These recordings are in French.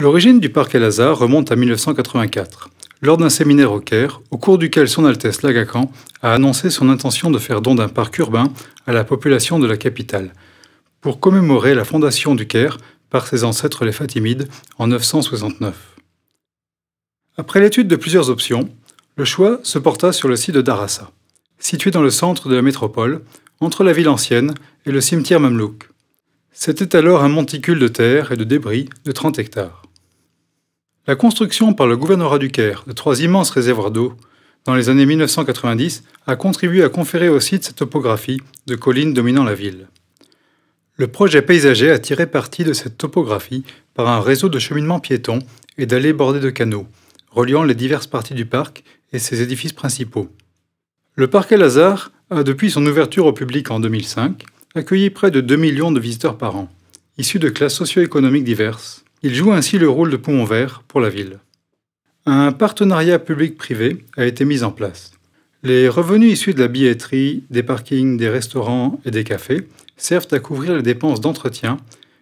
L'origine du parc El-Azhar remonte à 1984, lors d'un séminaire au Caire, au cours duquel Son Altesse l'Aga Khan a annoncé son intention de faire don d'un parc urbain à la population de la capitale, pour commémorer la fondation du Caire par ses ancêtres les Fatimides en 969. Après l'étude de plusieurs options, le choix se porta sur le site de Darassa, situé dans le centre de la métropole, entre la ville ancienne et le cimetière mamelouk. C'était alors un monticule de terre et de débris de 30 hectares. La construction par le gouvernorat du Caire de 3 immenses réservoirs d'eau dans les années 1990 a contribué à conférer au site sa topographie de collines dominant la ville. Le projet paysager a tiré parti de cette topographie par un réseau de cheminements piétons et d'allées bordées de canaux, reliant les diverses parties du parc et ses édifices principaux. Le parc El-Azhar a, depuis son ouverture au public en 2005, accueilli près de 2 millions de visiteurs par an, issus de classes socio-économiques diverses. Il joue ainsi le rôle de poumon vert pour la ville. Un partenariat public-privé a été mis en place. Les revenus issus de la billetterie, des parkings, des restaurants et des cafés servent à couvrir les dépenses d'entretien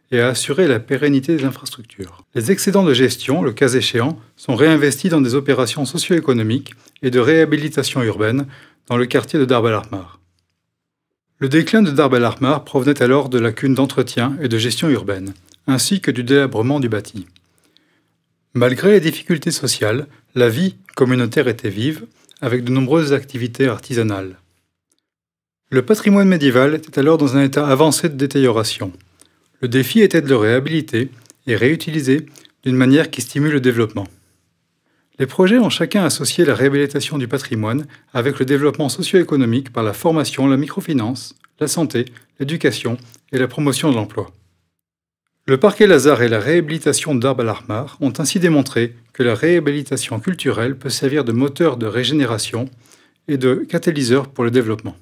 et à assurer la pérennité des infrastructures. Les excédents de gestion, le cas échéant, sont réinvestis dans des opérations socio-économiques et de réhabilitation urbaine dans le quartier de Darb el-Ahmar. Le déclin de Darb el-Ahmar provenait alors de lacunes d'entretien et de gestion urbaine, ainsi que du délabrement du bâti. Malgré les difficultés sociales, la vie communautaire était vive, avec de nombreuses activités artisanales. Le patrimoine médiéval était alors dans un état avancé de détérioration. Le défi était de le réhabiliter et réutiliser d'une manière qui stimule le développement. Les projets ont chacun associé la réhabilitation du patrimoine avec le développement socio-économique par la formation, la microfinance, la santé, l'éducation et la promotion de l'emploi. Le parc El-Azhar et la réhabilitation de Darb el-Ahmar ont ainsi démontré que la réhabilitation culturelle peut servir de moteur de régénération et de catalyseur pour le développement.